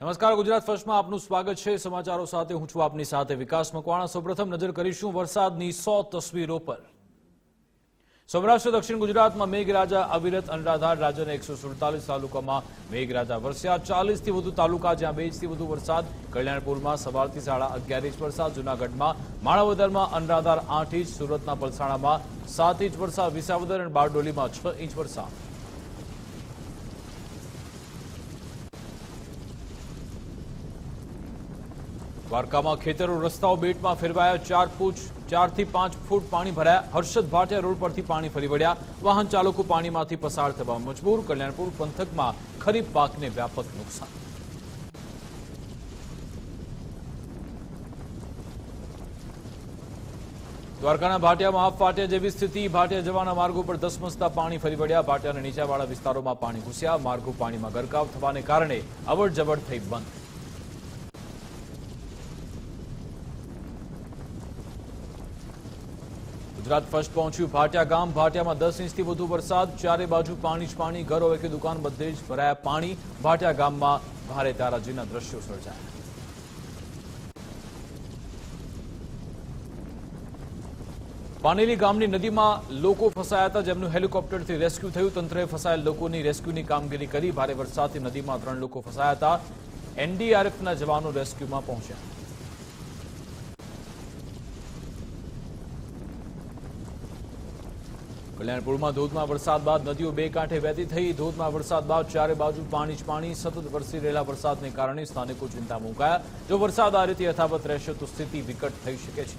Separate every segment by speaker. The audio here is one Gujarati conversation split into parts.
Speaker 1: નમસ્કાર, ગુજરાત ફર્સ્ટમાં આપનું સ્વાગત છે। સમાચારો સાથે હું છું આપની સાથે વિકાસ મકવાણા। સૌપ્રથમ નજર કરીશું વરસાદની 100 તસવીરો પર। સૌરાષ્ટ્ર દક્ષિણ ગુજરાતમાં મેઘરાજા અવિરત અનરાધાર। રાજ્યના 147 તાલુકામાં મેઘરાજા વરસ્યા। 40થી વધુ તાલુકા જ્યાં 2 ઇંચથી વધુ વરસાદ। કલ્યાણપુરમાં સવારથી 11:30 ઇંચ વરસાદ। જૂનાગઢમાં માણાવદરમાં અનરાધાર 8 ઇંચ। સુરતના પલસાણામાં 7 ઇંચ વરસાદ। વિસાવદર અને બારડોલીમાં 6 ઇંચ વરસાદ। દ્વારકામાં ખેતરો રસ્તાઓ બેટમાં ફેરવાયા। 4 થી 5 ફૂટ પાણી ભરાયા। હર્ષદ ભાટિયા રોડ પરથી પાણી ફરી વળ્યા। વાહન ચાલકો પાણીમાંથી પસાર થવા મજબૂર। કલ્યાણપુર પંથકમાં ખરીફ પાકને વ્યાપક નુકસાન। દ્વારકાના ભાટિયામાં હાફ ફાટ્યા જેવી સ્થિતિ। ભાટિયા જવાના માર્ગો પર ધસમસતા પાણી ફરી વળ્યા। ભાટિયાના નીચાણવાળા વિસ્તારોમાં પાણી ઘૂસ્યા। માર્ગો પાણીમાં ગરકાવ થવાને કારણે અવરજવર થઈ બંધ। ગુજરાત ફર્સ્ટ પહોંચ્યું ભાટિયા ગામ। ભાટિયામાં 10 ઇંચથી વધુ વરસાદ। ચારે બાજુ પાણી જ પાણી। ઘર હોય કે દુકાન બધે જ ભરાયા પાણી। ભાટિયા ગામમાં ભારે તારાજીના દ્રશ્યો સર્જાયા। પાનેલી ગામની નદીમાં લોકો ફસાયા હતા, જેમનું હેલિકોપ્ટરથી રેસ્ક્યુ થયું। તંત્રએ ફસાયેલ લોકોની રેસ્ક્યુની કામગીરી કરી। ભારે વરસાદથી નદીમાં 3 લોકો ફસાયા હતા। એનડીઆરએફના જવાનો રેસ્ક્યુમાં પહોંચ્યા। કલ્યાણપુરમાં ધોધમાર વરસાદ બાદ નદીઓ બે કાંઠે વહેતી થઈ। ધોધમાર વરસાદ બાદ ચારે બાજુ પાણી જ પાણી। સતત વરસી રહેલા વરસાદને કારણે સ્થાનિકો ચિંતામાં મુકાયા। જો વરસાદ આ રીતે યથાવત રહેશે તો સ્થિતિ વિકટ થઈ શકે છે।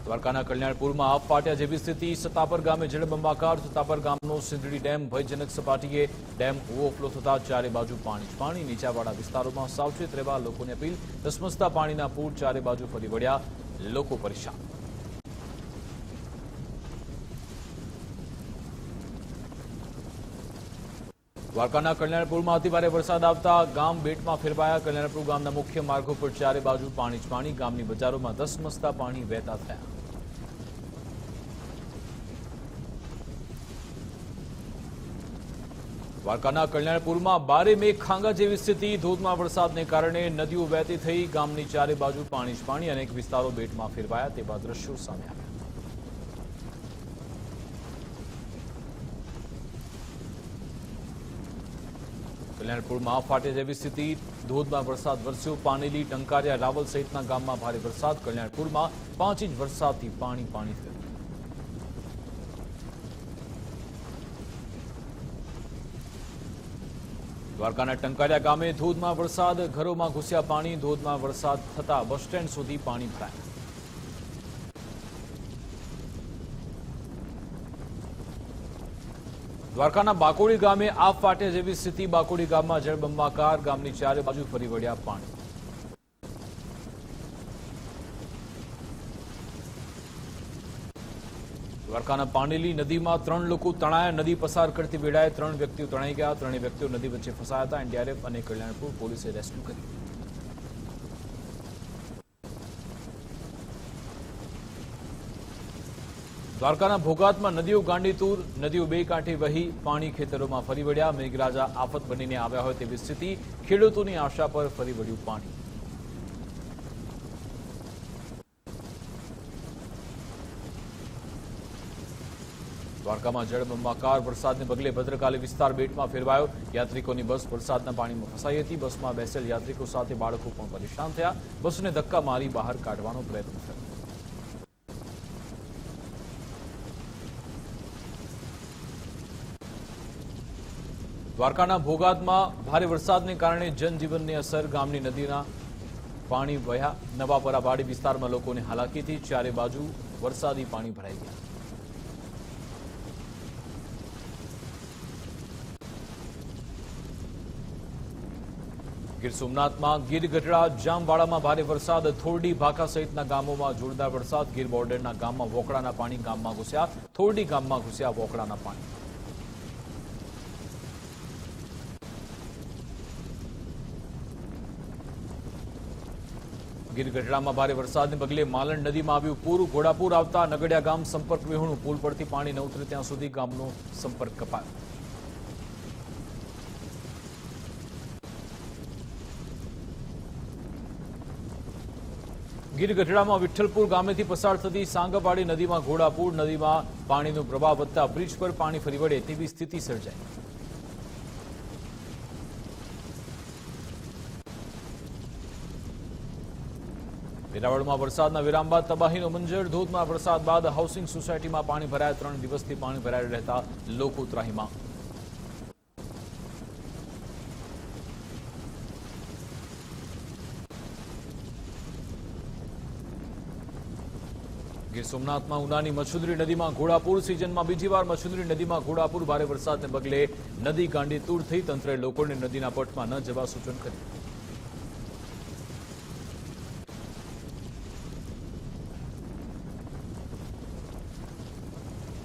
Speaker 1: દ્વારકાના કલ્યાણપુરમાં હાફ ફાટ્યા જેવી સ્થિતિ। સતાપર ગામે જળબંબાકાર। સતાપર ગામનો સિંધડી ડેમ ભયજનક સપાટીએ। ડેમ ઓવરફ્લો થતા ચારે બાજુ પાણી જ પાણી। નીચાણવાળા વિસ્તારોમાં સાવચેત રહેવા લોકોને અપીલ। ધસમસતા પાણીના પૂર ચારે બાજુ ફરી વળ્યા। લોકો પરેશાન। દ્વારકાના કલ્યાણપુરમાં અતિભારે વરસાદ આવતા ગામ બેટમાં ફેરવાયા। કલ્યાણપુર ગામના મુખ્ય માર્ગો પર ચારે બાજુ પાણી જ પાણી। ગામની બજારોમાં ધસમસતા પાણી વહેતા થયા। દ્વારકાના કલ્યાણપુરમાં બારે મેઘ ખાંગા જેવી સ્થિતિ। ધોધમાર વરસાદને કારણે નદીઓ વહેતી થઈ। ગામની ચારે બાજુ પાણી જ પાણી। અનેક વિસ્તારો બેટમાં ફેરવાયા તેવા દ્રશ્યો સામે આવ્યા। કલ્યાણપુરમાં હાફ ફાટ્યા જેવી સ્થિતિ। ધોધમાર વરસાદ વરસ્યો। પાનેલી, ટંકારિયા, રાવલ સહિતના ગામમાં ભારે વરસાદ। કલ્યાણપુરમાં 5 ઇંચ વરસાદથી પાણી પાણી થયું। દ્વારકાના ટંકારિયા ગામે ધોધમાર વરસાદ। ઘરોમાં ઘૂસ્યા પાણી। ધોધમાર વરસાદ થતા બસ સ્ટેન્ડ સુધી પાણી ભરાયા। દ્વારકાના બાકોડી ગામે આફ ફાટ્યા જેવી સ્થિતિ। બાકોડી ગામમાં જળબંબાકાર। ગામની ચારે બાજુ ફરી વળ્યા પાણી। દ્વારકાના પાનેલી નદીમાં 3 લોકો તણાયા। નદી પસાર કરતી વેળાએ 3 વ્યક્તિઓ તણાઈ ગયા। 3 વ્યક્તિઓ નદી વચ્ચે ફસાયા હતા। એનડીઆરએફ અને કલ્યાણપુર પોલીસે રેસ્ક્યુ કર્યું। દ્વારકાના ભોગાતમાં નદીઓ ગાંડીતુર। નદીઓ બે કાંઠે વહી પાણી ખેતરોમાં ફરી વળ્યા। મેઘરાજા આફત બનીને આવ્યા હોય તેવી સ્થિતિ। ખેડૂતોની આશા પર ફરી વળ્યું પાણી। દ્વારકામાં જળબંબાકાર। વરસાદને પગલે ભદ્રકાલી વિસ્તાર બેટમાં ફેરવાયો। યાત્રિકોની બસ વરસાદના પાણીમાં ફસાઈ હતી। બસમાં બેસેલ યાત્રિકો સાથે બાળકો પણ પરેશાન થયા। બસને ધક્કા મારી બહાર કાઢવાનો પ્રયત્ન થયો। દ્વારકાના ભોગાતમાં ભારે વરસાદને કારણે જનજીવનની અસર। ગામની નદીના પાણી વહ્યા। નવાપરા વાડી વિસ્તારમાં લોકોને હાલાકીથી। ચારે બાજુ વરસાદી પાણી ભરાઈ ગયા। ગીર સોમનાથમાં ગીર ગઢડા જામવાડામાં ભારે વરસાદ। થોરડી, ભાખા સહિતના ગામોમાં જોરદાર વરસાદ। ગીર બોર્ડરના ગામમાં વોકડાના પાણી ગામમાં ઘૂસ્યા। થોરડી ગામમાં ઘૂસ્યા વોકડાના પાણી। ગીર ગઢડામાં ભારે વરસાદને પગલે માલણ નદીમાં આવ્યું પૂર. ઘોડાપુર આવતા નગડિયા ગામ સંપર્ક વિહોણું. પુલ પરથી પાણી ન ઉતરે ત્યાં સુધી ગામનો સંપર્ક કપાયો. ગીર ગઢડામાં વિઠ્ઠલપુર ગામેથી પસાર થતી સાંગવાડી નદીમાં ઘોડાપુર. નદીમાં પાણીનો પ્રવાહ વધતા બ્રિજ પર પાણી ફરી વળે તેવી સ્થિતિ સર્જાઈ. વેરાવળમાં વરસાદના વિરામ બાદ તબાહીનો મંજર. ધોધમાર વરસાદ બાદ હાઉસિંગ સોસાયટીમાં પાણી ભરાયા. 3 દિવસથી પાણી ભરાઈ રહેતા લોકો ત્રાહિમામ. ગીર સોમનાથમાં ઉનાની મચ્છુંદરી નદીમાં ઘોડાપુર. સિઝનમાં બીજી વાર મચ્છુંદરી નદીમાં ઘોડાપુર. ભારે વરસાદને પગલે નદી ગાંડીતૂર થઈ. તંત્રે લોકોને નદીના પટમાં ન જવા સૂચન કર્યું.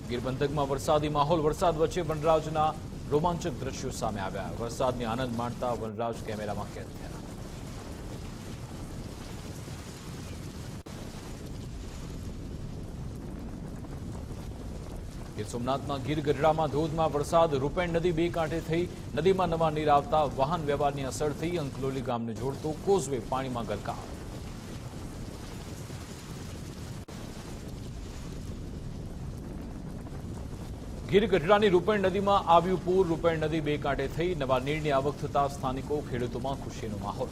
Speaker 1: ગીર પંથકમાં વરસાદી માહોલ. વરસાદ વચ્ચે વનરાજના રોમાંચક દ્રશ્યો સામે આવ્યા. વરસાદની આનંદ માણતા વનરાજ કેમેરામાં કેદ થયા. ગીર સોમનાથમાં ગીર ગઢડામાં ધોધમાર વરસાદ. રૂપેણ નદી બે કાંઠે થઈ. નદીમાં નવા નીર આવતા વાહન વ્યવહારની અસર થઈ. અંકલોલી ગામને જોડતો કોઝવે પાણીમાં ગરકાવ. ગીર ગઢડાની રૂપેણ નદીમાં આવ્યું પૂર. રૂપેણ નદી બે કાંઠે થઈ. નવા નીરની આવક થતા સ્થાનિકો ખેડૂતોમાં ખુશીનો માહોલ.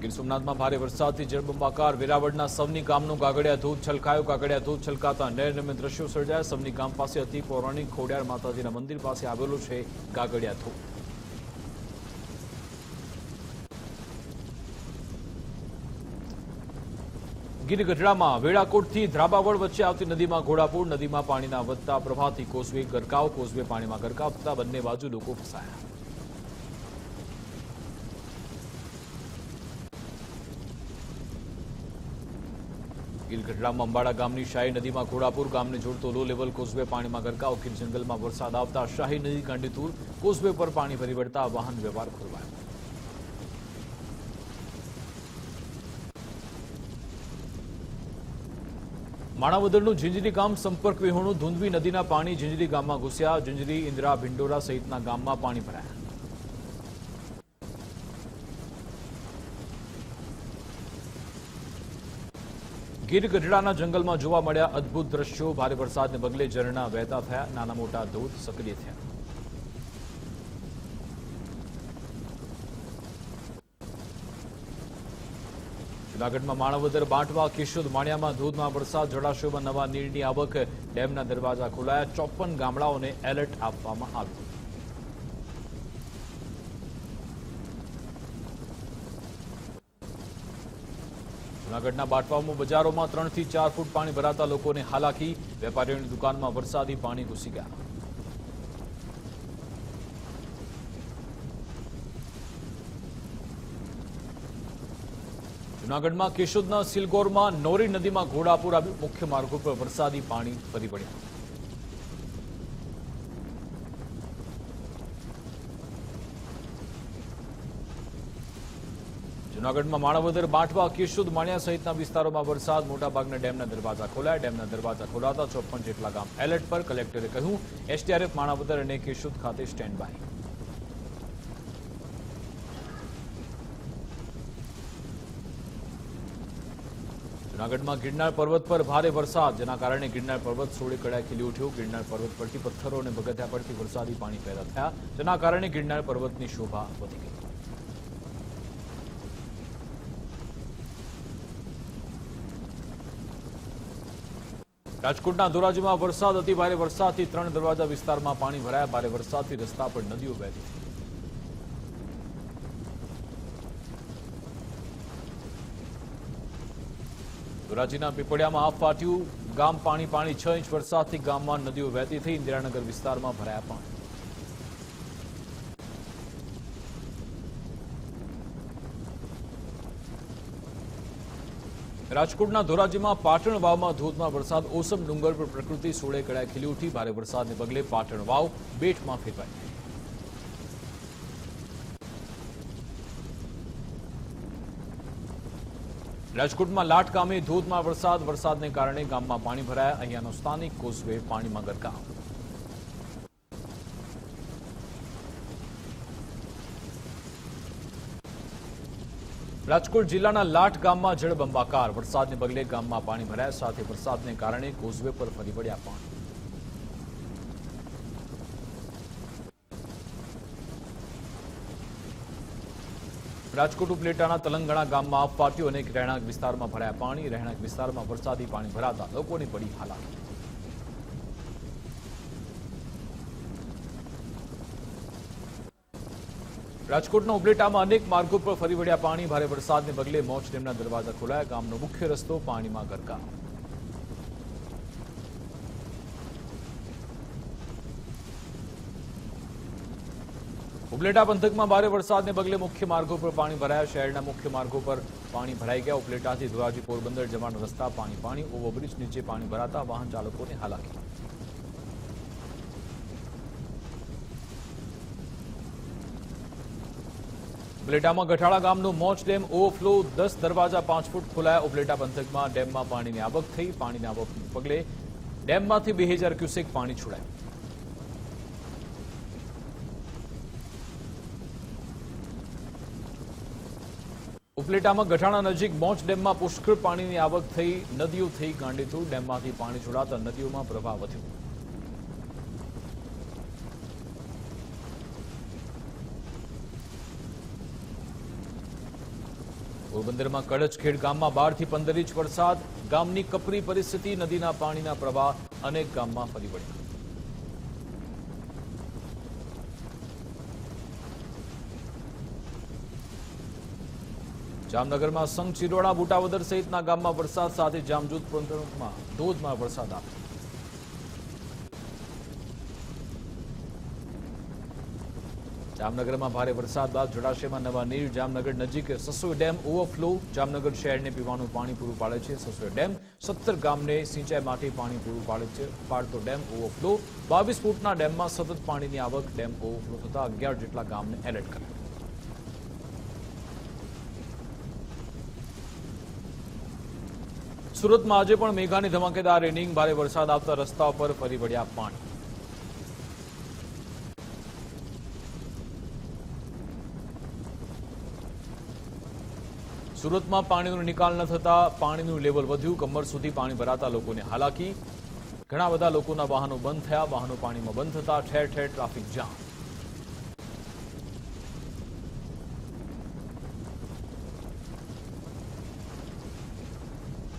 Speaker 1: ગીર સોમનાથમાં ભારે વરસાદથી જળબંબાકાર. વેરાવળના સવની ગામનો ગાગડિયા ધોધ છલકાયો. ગાગડિયા ધોધ છલકાતા નયનરમ્ય દ્રશ્યો સર્જાયા. સવની ગામ પાસે અતિ પૌરાણિક ખોડિયાર માતાજીના મંદિર પાસે આવેલો છે ગાગડિયા ધોધ. ગીર ગઢડામાં વેળાકોટથી ધ્રાબાવળ વચ્ચે આવતી નદીમાં ઘોડાપુર. નદીમાં પાણીના વધતા પ્રવાહથી કોઝવે ગરકાવ. કોઝવે પાણીમાં ગરકાવ થતા બંને બાજુ લોકો ફસાયા. ગીર ગઢડામાં અંબાડા ગામની શાહી નદીમાં ઘોડાપુર. ગામને જોડતો લો લેવલ કોઝવે પાણીમાં ગરકાવ. ગીર જંગલમાં વરસાદ આવતા શાહી નદી ગાંડીતુર. કોઝવે પર પાણી ફરી વળતા વાહન વ્યવહાર ખોરવાયો. માણાવદરનું ઝીંઝરી ગામ સંપર્ક વિહોણું. ધુંધવી નદીના પાણી ઝીંઝરી ગામમાં ઘૂસ્યા. ઝીંઝરી, ઇન્દ્રા, ભિંડોરા સહિતના ગામમાં પાણી ભરાયા. ગીર ગઢડાના જંગલમાં જોવા મળ્યા અદભુત દ્રશ્યો. ભારે વરસાદને પગલે ઝરણા વહેતા થયા. નાના મોટા ધોધ સક્રિય થયા. જૂનાગઢમાં માણાવદર, બાંટવા, કેશોદ, માણિયામાં ધોધમાર વરસાદ. જળાશયોમાં નવા નીરની આવક. ડેમના દરવાજા ખોલાયા. 54 ગામડાઓને એલર્ટ આપવામાં આવ્યું. જૂનાગઢના બાંટવામાં બજારોમાં 3 થી 4 ફૂટ પાણી ભરાતા લોકોને હાલાકી. વેપારીઓની દુકાનમાં વરસાદી પાણી ઘૂસી ગયા. જૂનાગઢમાં કેશોદના સિલગોરમાં નોરી નદીમાં ઘોડાપુર આવ્યું. મુખ્ય માર્ગો પર વરસાદી પાણી ફરી વળ્યા. જૂનાગઢમાં માણાવદર, બાંટવા, કેશોદ, માણિયા સહિતના વિસ્તારોમાં વરસાદ. મોટાભાગના ડેમના દરવાજા ખોલાયા. ડેમના દરવાજા ખોલાતા 54 જેટલા ગામ એલર્ટ પર. કલેક્ટરે કહ્યું એસડીઆરએફ માણાવદર અને કેશોદ ખાતે સ્ટેન્ડ બાય. જૂનાગઢમાં ગિરનાર પર્વત પર ભારે વરસાદ, જેના કારણે ગિરનાર પર્વત સોળે કળાએ ખીલી ઉઠ્યો. ગિરનાર પર્વત પરથી પથ્થરો અને પગથિયા પરથી વરસાદી પાણી પેદા થયા, જેના કારણે ગિરનાર પર્વતની શોભા વધી ગઈ. રાજકોટના ધોરાજીમાં વરસાદ. અતિ ભારે વરસાદથી 3 દરવાજા વિસ્તારમાં પાણી ભરાયા. ભારે વરસાદથી રસ્તા પર નદીઓ વહેતી થઈ. ધોરાજીના પીપળિયામાં આફ ફાટ્યું. ગામ પાણી પાણી. 6 ઇંચ વરસાદથી ગામમાં નદીઓ વહેતી થઈ. ઇન્દિરાનગર વિસ્તારમાં ભરાયા પાણી. રાજકોટના ધોરાજીમાં પાટણ વાવમાં ધોધમાર વરસાદ, ઓસમ ડુંગર પર પ્રકૃતિ સોળે કળાએ ખીલી ઉઠી. ભારે વરસાદને પગલે પાટણ વાવ બેટમાં ફેરવાઈ. રાજકોટમાં લાટ ગામે ધોધમાર વરસાદને કારણે ગામમાં પાણી ભરાયા. અહીંયાનો સ્થાનિક કોઝવે પાણીમાં ગરકાવ. રાજકોટ જિલ્લાના લાટ ગામમાં જળબંબાકાર વરસાદને પગલે ગામમાં પાણી ભરાયા. સાથે વરસાદને કારણે કોઝવે પર ફરી વળ્યા પાણી. રાજકોટ ઉપલેટાના તલંગણા ગામમાં પાટીઓ અને રહેણાંક વિસ્તારમાં ભરાયા પાણી. રહેણાંક વિસ્તારમાં વરસાદી પાણી ભરાતા લોકોની પડી હાલાકી. રાજકોટના ઉપલેટામાં અનેક માર્ગો પર ફરી વળ્યા પાણી. ભારે વરસાદને પગલે મોચ ડેમના દરવાજા ખોલાયા. ગામનો મુખ્ય રસ્તો પાણીમાં ગરકાવ. ઉપલેટા પંથકમાં ભારે વરસાદને પગલે મુખ્ય માર્ગો પર પાણી ભરાયા. શહેરના મુખ્ય માર્ગો પર પાણી ભરાઈ ગયા. ઉપલેટાથી ધોરાજી પોરબંદર જવાના રસ્તા પાણી. ઓવરબ્રિજ નીચે પાણી ભરાતા વાહન ચાલકોને હાલાકી. ઉપલેટામાં ગઠાળા ગામનો મોચ ડેમ ઓવરફ્લો, 10 દરવાજા 5 ફૂટ ખોલાયા. ઉપલેટા પંથકમાં ડેમમાં પાણીની આવક થઈ. પાણીની આવકને પગલે ડેમમાંથી 2000 ક્યુસેક પાણી છોડાયું. ઉપલેટામાં ગઠાણા નજીક મોચ ડેમમાં પુષ્કળ પાણીની આવક થઈ. નદીઓ થઈ ગાંડીતુર. ડેમમાંથી પાણી છોડાતા નદીઓમાં પ્રવાહ વધ્યો. પોરબંદરમાં કડચખેડ ગામમાં 12 થી 15 ઇંચ વરસાદ. ગામની કપરી પરિસ્થિતિ. નદીના પાણીના પ્રવાહ અનેક ગામમાં ફરી વળ્યા. જામનગરમાં સંઘ ચિરોડા, બુટાવદર સહિતના ગામમાં વરસાદ સાથે જામજોધ પંથકમાં ધોધમાર વરસાદ આવ્યો. જામનગરમાં ભારે વરસાદ બાદ જળાશયમાં નવા નીર. જામનગર નજીક સસોઈ ડેમ ઓવરફ્લો. જામનગર શહેરને પીવાનું પાણી પૂરું પાડે છે સસોઈ ડેમ. 17 ગામને સિંચાઈ માટે પાણી પૂરું પાડતો ડેમ ઓવરફ્લો. 22 ફૂટના ડેમમાં સતત પાણીની આવક. ડેમ ઓવરફ્લો થતા 11 જેટલા ગામને એલર્ટ કરાયા. સુરતમાં આજે પણ મેઘાની ધમાકેદાર ઇનિંગ. ભારે વરસાદ આવતા રસ્તાઓ પર ફરી વળ્યા પાણી. સુરતમાં પાણીનો નિકાલ ન થતા પાણીનું લેવલ વધ્યું. કમર સુધી પાણી ભરાતા લોકોને હાલાકી. ઘણા બધા લોકોના વાહનો બંધ થયા. વાહનો પાણીમાં બંધ થતા ઠેર ઠેર ટ્રાફિક જામ.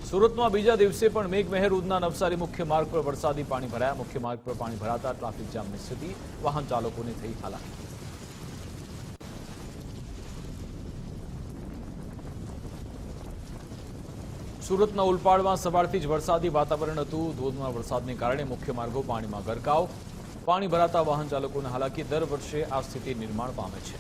Speaker 1: સુરતમાં બીજા દિવસે પણ મેઘમહેર. ઉધના નવસારી મુખ્ય માર્ગ પર વરસાદી પાણી ભરાયા. મુખ્ય માર્ગ પર પાણી ભરાતા ટ્રાફિક જામની સ્થિતિ. વાહન ચાલકોને થઈ હાલાકી. સુરતના ઉલપાડમાં સવારથી જ વરસાદી વાતાવરણ હતું. ધોધમાર વરસાદને કારણે મુખ્ય માર્ગો પાણીમાં ગરકાવ. પાણી ભરાતા વાહન ચાલકોને હાલાકી. દર વર્ષે આ સ્થિતિ નિર્માણ પામે છે.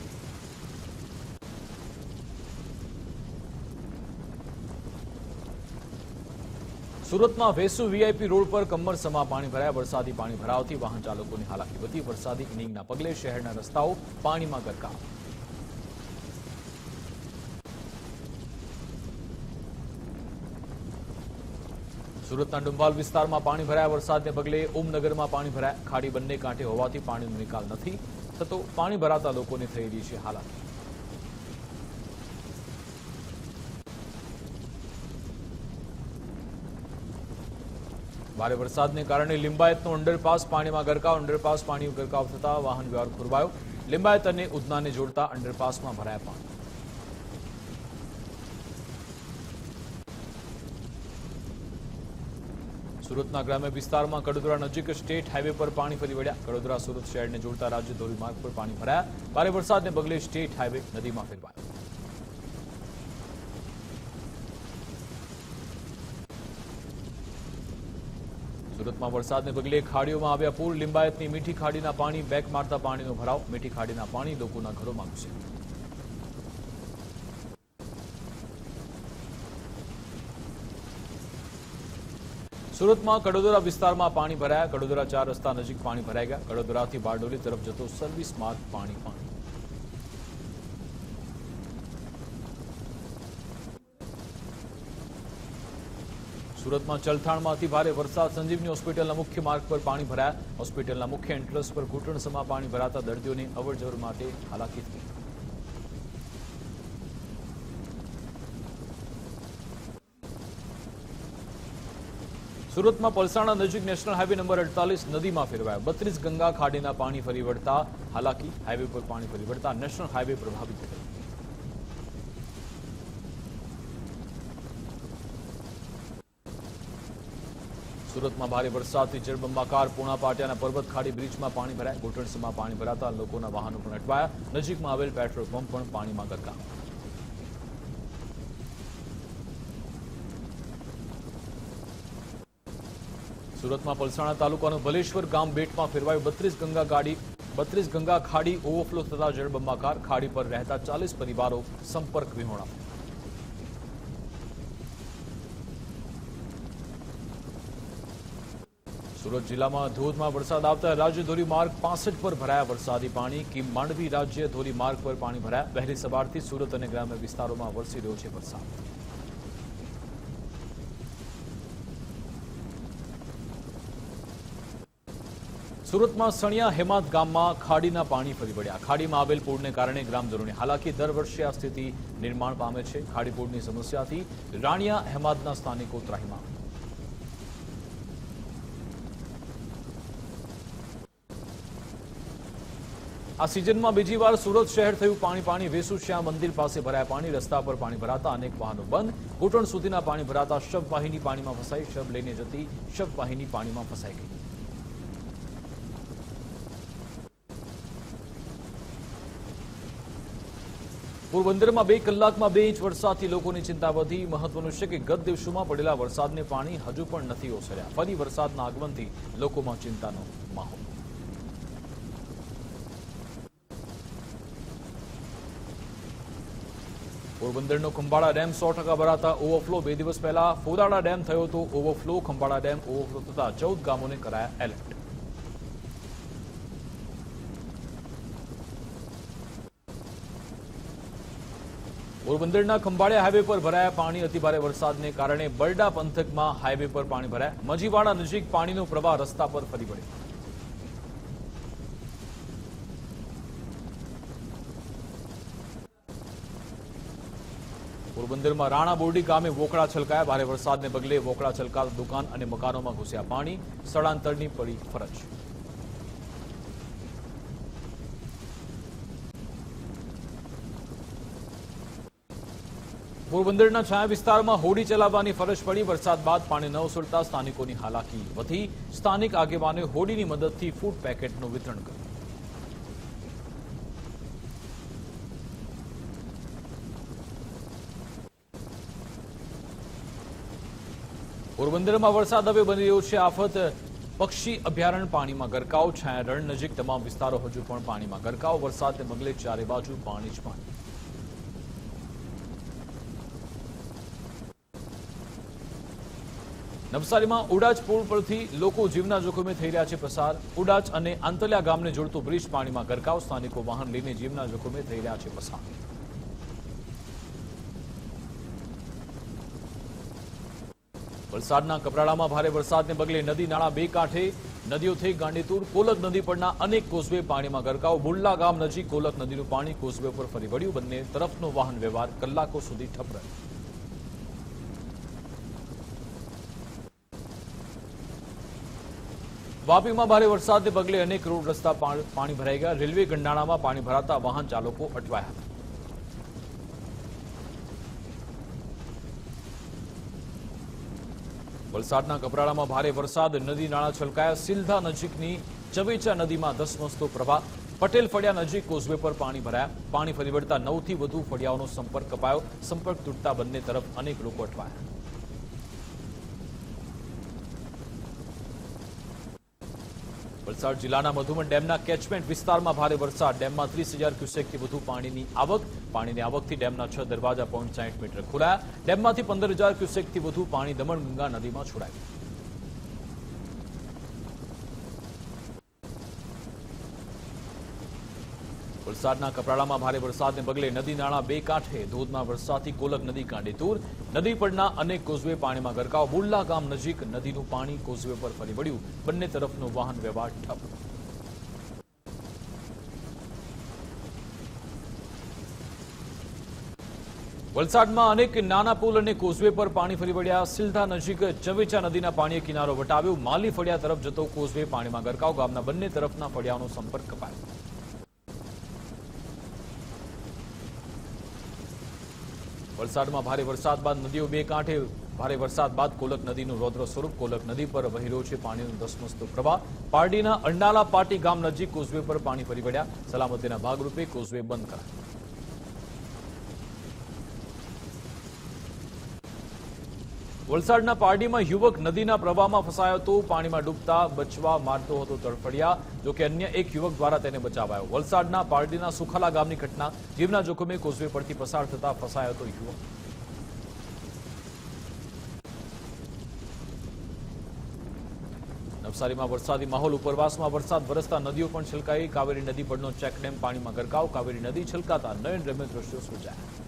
Speaker 1: સુરતમાં વેસુ વીઆઈપી રોડ પર કમરસમા પાણી ભરાયા. વરસાદી પાણી ભરાવથી વાહન ચાલકોની હાલાકી વધી. વરસાદી ઇનિંગના પગલે શહેરના રસ્તાઓ પાણીમાં ગરકાવ. સુરતના ડુંબાલ વિસ્તારમાં પાણી ભરાયા. વરસાદને પગલે ઓમનગરમાં પાણી ભરાયા. ખાડી બંને કાંઠે હોવાથી પાણીનો નિકાલ નથી થતો. પાણી ભરાતા લોકોને થઈ રહી છે હાલાકી. ભારે વરસાદને કારણે લિંબાયતનો અંડરપાસ પાણીમાં ગરકાવ. અંડરપાસ પાણી ગરકાવ થતા વાહન વ્યવહાર ખોરવાયો. લિંબાયત અને ઉધનાને જોડતા અંડરપાસમાં ભરાયા પાણી. સુરતના ગ્રામ્ય વિસ્તારમાં કડોદરા નજીક સ્ટેટ હાઈવે પર પાણી ફરી વળ્યા. કડોદરા સુરત શહેરને જોડતા રાજ્ય ધોરીમાર્ગ પર પાણી ભરાયા. ભારે વરસાદને પગલે સ્ટેટ હાઈવે નદીમાં ફેરવાયો. સુરતમાં વરસાદને પગલે ખાડીઓમાં આવ્યા પૂર. લિંબાયતની મીઠી ખાડીના પાણી બેક મારતા પાણીનો ભરાવ. મીઠી ખાડીના પાણી લોકોના ઘરોમાં ઘૂસ્યા. સુરતમાં કડોદરા વિસ્તારમાં પાણી ભરાયા. કડોદરા 4 રસ્તા નજીક પાણી ભરાઈ ગયા. કડોદરાથી બારડોલી તરફ જતો સર્વિસ માર્ગ પાણી. સુરતમાં ચલથાણમાં અતિ ભારે વરસાદ. સંજીવની હોસ્પિટલના મુખ્ય માર્ગ પર પાણી ભરાયા. હોસ્પિટલના મુખ્ય એન્ટ્રન્સ પર ઘૂંટણસમાં પાણી ભરાતા દર્દીઓની અવરજવર માટે હાલાકી થઈ. સુરતમાં પલસાણા નજીક નેશનલ હાઈવે નંબર 48 નદીમાં ફેરવાયા. 32 ગંગા ખાડીના પાણી ફરી વળતા હાલાકી. હાઈવે પર પાણી ફરી વળતા નેશનલ હાઈવે પ્રભાવિત થયો. સુરતમાં ભારે વરસાદથી જળબંબાકાર. પૂણા પાટિયાના પર્વત ખાડી બ્રિજમાં પાણી ભરાયા. ઘૂંટણસમાં પાણી ભરાતા લોકોના વાહનો પણ અટવાયા. નજીકમાં આવેલ પેટ્રોલ પંપ પણ પાણીમાં ગરકાવ. સુરતમાં પલસાણા તાલુકાનું ભલેશ્વર ગામ બેટમાં ફેરવાયું. 32 ગંગા ખાડી ઓવરફ્લો થતા જળબંબાકાર. ખાડી પર રહેતા 40 પરિવારો સંપર્ક વિહોણા. સુરત જિલ્લામાં ધોધમાર વરસાદ આવતા રાજ્ય ધોરીમાર્ગ 65 પર ભરાયા વરસાદી પાણી. કીમ માંડવી રાજ્ય ધોરીમાર્ગ પર પાણી ભરાયા. વહેલી સવારથી સુરત અને ગ્રામ્ય વિસ્તારોમાં વરસી રહ્યો છે વરસાદ. સુરતમાં સણિયા હેમાદ ગામમાં ખાડીના પાણી ફરી વળ્યા. ખાડીમાં આવેલ પૂરને કારણે ગ્રામજનોની હાલાકી. દર વર્ષે આ સ્થિતિ નિર્માણ પામે છે. ખાડી પૂરની સમસ્યાથી રાણિયા હેમાદના સ્થાનિકો ત્રાહિમામ. આ સિઝનમાં બીજી વાર સુરત શહેર થયું પાણી. વેસુશ્યામ મંદિર પાસે ભરાયા પાણી. રસ્તા પર પાણી ભરાતા અનેક વાહનો બંધ. ઘૂંટણ સુધીના પાણી ભરાતા શબવાહિની પાણીમાં ફસાઈ. શબ લઈને જતી શબવાહિની પાણીમાં ફસાઈ ગઈ. પોરબંદરમાં 2 કલાકમાં 2 ઇંચ વરસાદથી લોકોની ચિંતા વધી. મહત્વનું છે કે ગત દિવસોમાં પડેલા વરસાદને પાણી હજુ પણ નથી ઓસર્યા. ફરી વરસાદના આગમનથી લોકોમાં ચિંતાનો માહોલ. પોરબંદરનો ખંભાળા ડેમ 100% ભરાતા ઓવરફ્લો. 2 દિવસ પહેલા ફોદાડા ડેમ થયો હતો ઓવરફ્લો. ખંભાળા ડેમ ઓવરફ્લો થતા 14 ગામોને કરાયા એલર્ટ. પોરબંદરના ખંભાળિયા હાઈવે પર ભરાયા પાણી. અતિભારે વરસાદને કારણે બરડા પંથકમાં હાઈવે પર પાણી ભરાયા. મજીવાડા નજીક પાણીનો પ્રવાહ રસ્તા પર ફરી વળ્યો. પોરબંદરમાં રાણા બોરડી ગામે વોકળા છલકાયા. ભારે વરસાદને પગલે વોકળા છલકાતા દુકાન અને મકાનોમાં ઘૂસ્યા પાણી. સ્થળાંતરની પડી ફરજ. પોરબંદરના છાયા વિસ્તારમાં હોડી ચલાવવાની ફરજ પડી. વરસાદ બાદ પાણી ન ઓસરતા સ્થાનિકોની હાલાકી વધી. સ્થાનિક આગેવાનોએ હોડીની મદદથી ફૂડ પેકેટનું વિતરણ કર્યું. પોરબંદરમાં વરસાદ હવે બની રહ્યો છે આફત. પક્ષી અભયારણ્ય પાણીમાં ગરકાવ. છાયા રણ નજીક તમામ વિસ્તારો હજુ પણ પાણીમાં ગરકાવ. વરસાદને પગલે ચારે બાજુ પાણી જ પાણી. નવસારીમાં ઉડાચ પુલ પરથી લોકો જીવના જોખમે થઈ રહ્યા છે પસાર. ઉડાચ અને આંતલિયા ગામને જોડતો બ્રિજ પાણીમાં ગરકાવ. સ્થાનિકો વાહન લઈને જીવના જોખમે થઈ રહ્યા છે પસાર. વલસાડના કપરાડામાં ભારે વરસાદને પગલે નદી નાળા 2 કાંઠે. નદીઓ થઈ ગાંડીતુર. કોલક નદી પરના અનેક કોઝવે પાણીમાં ગરકાવ. બુલ્લા ગામ નજીક કોલક નદીનું પાણી કોઝવે પર ફરી વળ્યું. બંને તરફનો વાહન વ્યવહાર કલાકો સુધી ઠપ રહ્યો. વાપીમાં ભારે વરસાદને પગલે અનેક રોડ રસ્તા પાણી ભરાઈ ગયા. રેલવે ગંડાણામાં પાણી ભરાતા વાહન ચાલકો અટવાયા હતા. વલસાડના કપરાડામાં ભારે વરસાદ. નદી નાળા છલકાયા. સિલધા નજીકની ચવેચા નદીમાં ધસમસતો પ્રવાહ. પટેલ ફળિયા નજીક કોઝવે પર પાણી ભરાયા. પાણી ફરી વળતા 9 થી વધુ ફળિયાઓનો સંપર્ક કપાયો. સંપર્ક તૂટતા બંને તરફ અનેક લોકો અટવાયા. વલસાડ જિલ્લાના મધુમન ડેમના કેચમેન્ટ વિસ્તારમાં ભારે વરસાદ. ડેમમાં 30,000 ક્યુસેકથી વધુ પાણીની આવક. પાણીની આવકથી ડેમના 6 દરવાજા 60 મીટર ખોલાયા. ડેમમાંથી 15,000 ક્યુસેકથી વધુ પાણી દમણગંગા નદીમાં છોડાયું. વલસાડના કપરાડામાં ભારે વરસાદને પગલે નદી નાળા બે કાંઠે ધોધમાર વરસાદથી કોલક નદી કાંઠે તૂર નદી પરના અનેક કોઝવે પાણીમાં ગરકાવ બુલ્લા ગામ નજીક નદીનું પાણી કોઝવે પર ફરી વળ્યું બંને તરફનો વાહન વ્યવહાર ઠપ વલસાડમાં અનેક નાના પુલ અને કોઝવે પર પાણી ફરી વળ્યા સિલધા નજીક ચવેચા નદીના પાણીએ કિનારો વટાવ્યો માલી ફળિયા તરફ જતો કોઝવે પાણીમાં ગરકાવ ગામના બંને તરફના ફળિયાનો સંપર્ક કપાયો વલસાડમાં ભારે વરસાદ બાદ નદીઓ બે કાંઠે ભારે વરસાદ બાદ કોલક નદીનું રૌદ્ર સ્વરૂપ કોલક નદી પર વહી રહ્યો છે પાણીનો ધસમસતો પ્રવાહ પારડીના અંડાલા પાટી ગામ નજીક કોઝવે પર પાણી ફરી વળ્યા સલામતીના ભાગરૂપે કોઝવે બંધ કરાયો વલસાડના પારડીમાં યુવક નદીના પ્રવાહમાં ફસાયો હતો પાણીમાં ડૂબતા બચવા મારતો હતો તડફડિયા જોકે અન્ય એક યુવક દ્વારા તેને બચાવાયો વલસાડના પારડીના સુખાલા ગામની ઘટના જીવના જોખમે કોઝવે પરથી પસાર થતા ફસાયો હતો યુવક નવસારીમાં વરસાદી માહોલ ઉપરવાસમાં વરસાદ વરસતા નદીઓ પણ છલકાઈ કાવેરી નદી પરનો ચેકડેમ પાણીમાં ગરકાવ કાવેરી નદી છલકાતા નયનરમ્ય દ્રશ્યો સર્જાયા